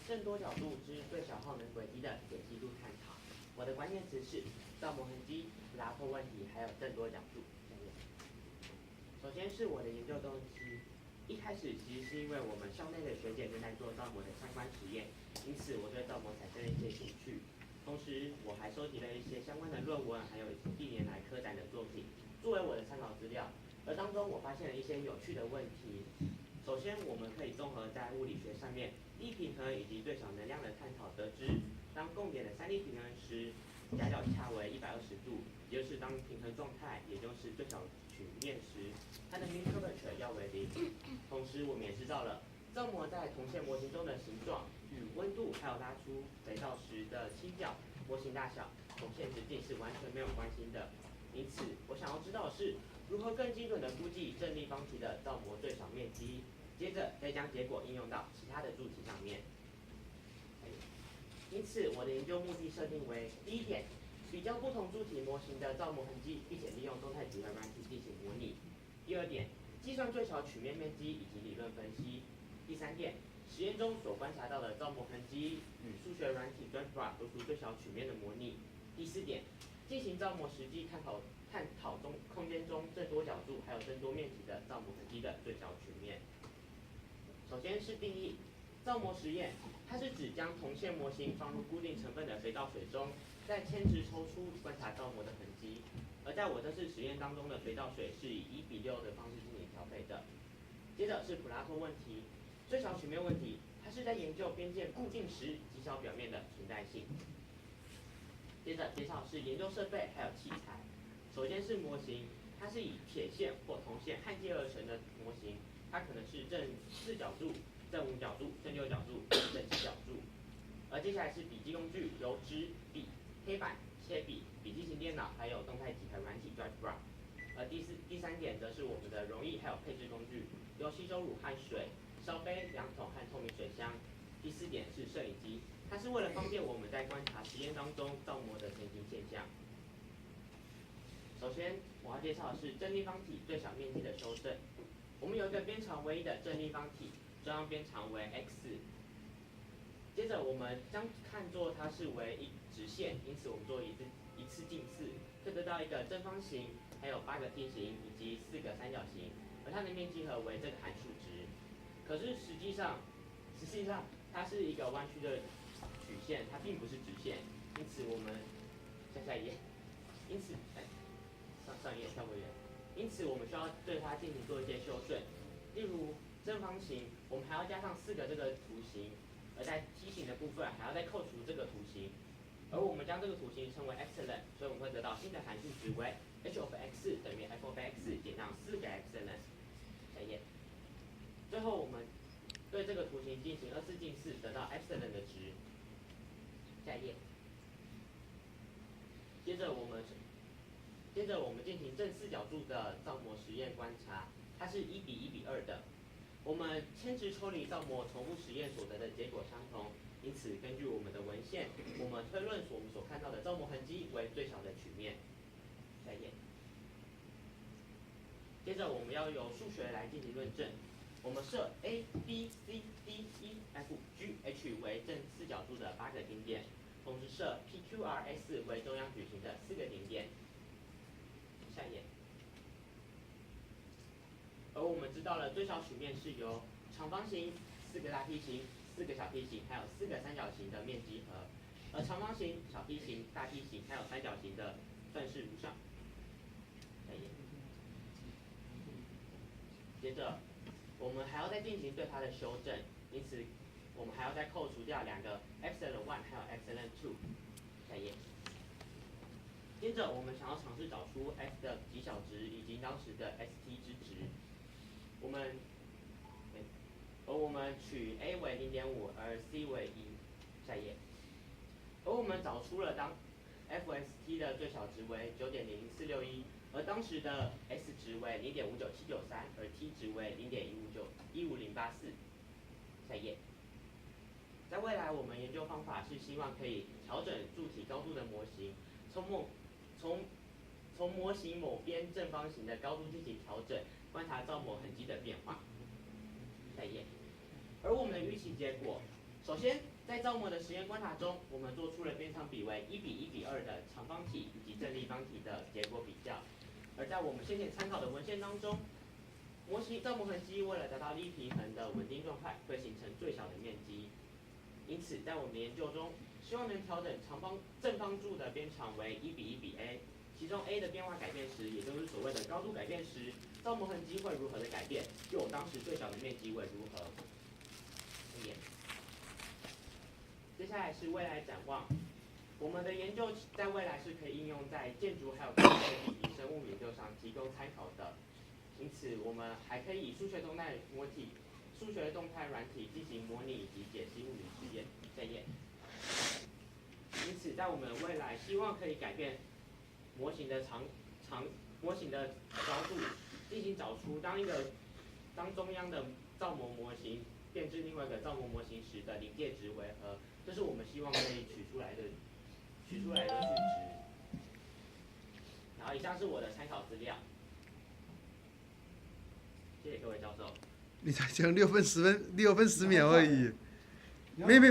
正多角度之最小耗能轨迹的解析度探讨。我的关键词是造模痕迹、普拉托问题，还有正多角度。首先是我的研究动机，一开始其实是因为我们校内的学姐正在做造模的相关实验，因此我对造模产生了一些兴趣。同时，我还收集了一些相关的论文，还有近年来科展的作品，作为我的参考资料。而当中我发现了一些有趣的问题。首先，我们可以综合在物理学上面力平衡以及最小能量的探讨，得知当共点的三力平衡时，夹角恰为120°，也就是当平衡状态，也就是最小曲面时，它的 mean curvature 要为0。同时，我们也知道了造模在铜线模型中的形状与温度还有拉出肥皂时的倾角、模型大小、铜线直径是完全没有关系的。因此，我想要知道的是如何更精准的估计正立方体的造模最小面积，接着再将结果应用到其他的柱体上面。因此，我的研究目的设定为：第一点，比较不同柱体模型的造模痕迹，并且利用动态几何软体进行模拟；第二点，计算最小曲面面积以及理论分析；第三点，实验中所观察到的造模痕迹与数学软体 GeoGebra 做出最小曲面的模拟；第四点，进行造模实际探讨中空间中正多角度还有正多面积的造模痕迹的最小曲面。首先是定义。造模实验，它是指将铜线模型放入固定成分的肥皂水中，再铅值抽出观察造模的痕迹。而在我这次实验当中的肥皂水是以1:6的方式进行调配的。接着是普拉托问题，最小曲面问题，它是在研究边界固定时极小表面的存在性。接着介绍是研究设备还有器材。首先是模型，它是以铁线或铜线焊接而成的模型，它可能是正4角柱、正5角柱、正6角柱、正7角柱。而接下来是笔记工具，由纸、笔、黑板、铅笔、笔记型电脑，还有动态几何软体 GeoGebra。而第三点则是我们的溶液还有配置工具，由吸收乳和水、烧杯、量筒和透明水箱。第四点是摄影机，它是为了方便我们在观察实验当中造模的成型现象。首先，我要介绍的是正立方体最小面积的修正。我们有一个边长为1的正立方体，中央边长为 x。接着，我们将看作它是为一直线，因此我们做一次近似，可以得到一个正方形，还有8个梯形以及4个三角形，而它的面积和为这个函数值。可是实际上它是一个弯曲的曲线，它并不是直线，因此我们下一页。因此，上一页跳过一页。因此，我们需要对它进行做一些修正。例如正方形，我们还要加上4个这个图形，而在梯形的部分还要再扣除这个图形。而我们将这个图形称为 epsilon， 所以我们会得到新的函数值为 h of x 等于 f of x 减上4个 epsilon。下一页。最后，我们对这个图形进行2次近似，得到 epsilon 的值。下一页。接着我们进行正4角柱的造模实验观察，它是1:1:2的。我们铅值抽离造模重复实验所得的结果相同，因此根据我们的文献，我们推论我们所看到的造模痕迹为最小的曲面。下一页。接着我们要由数学来进行论证。我们设 A、B、C、D、E、F、G、H 为正4角柱的8个顶点，同时设 P、Q、R、S 为中央矩形的4个顶点。下一页。而我们知道了最小曲面是由长方形、4个大梯形、4个小梯形，还有4个三角形的面积和，而长方形、小梯形、大梯形还有三角形的算式如上。下一页。接着，我们还要再进行对它的修正，因此我们还要再扣除掉2个 epsilon 1还有 epsilon 2。下一页。接着，我们想要尝试找出 f 的极小值以及当时的 st 之值。我们取 a 为0.5，而 c 为1。下一页。而我们找出了当 fst 的最小值为 9.00461，而当时的 s 值为 0.59793，而 t 值为 0.15084。下一页。在未来，我们研究方法是希望可以调整柱体高度的模型，从模型某边正方形的高度进行调整，观察造模痕迹的变化。下一页。而我们的预期结果，首先，在造模的实验观察中，我们做出了边长比为1:1:2的长方体以及正立方体的结果比较。而在我们先前参考的文献当中，模型造模痕迹为了达到力平衡的稳定状态，会形成最小的面积。因此，在我们的研究中，希望能调整正方柱的边长为1:1:A， 其中 A 的变化改变时，也就是所谓的高度改变时，造模痕迹会如何的改变，就我当时最小的面积为如何。接下来是未来展望。我们的研究在未来是可以应用在建筑还有工程以及生物研究上提供参考的。因此，我们还可以以数学动态软体进行模拟以及解析物理实验测验。因此，在我们未来希望可以改变模型的模型的高度，进行找出当中央的造模模型变至另外一个造模模型时的临界值为何？这是我们希望可以取出来的数值。然后以上是我的参考资料，谢谢各位教授。你才讲6分10秒而已，没有。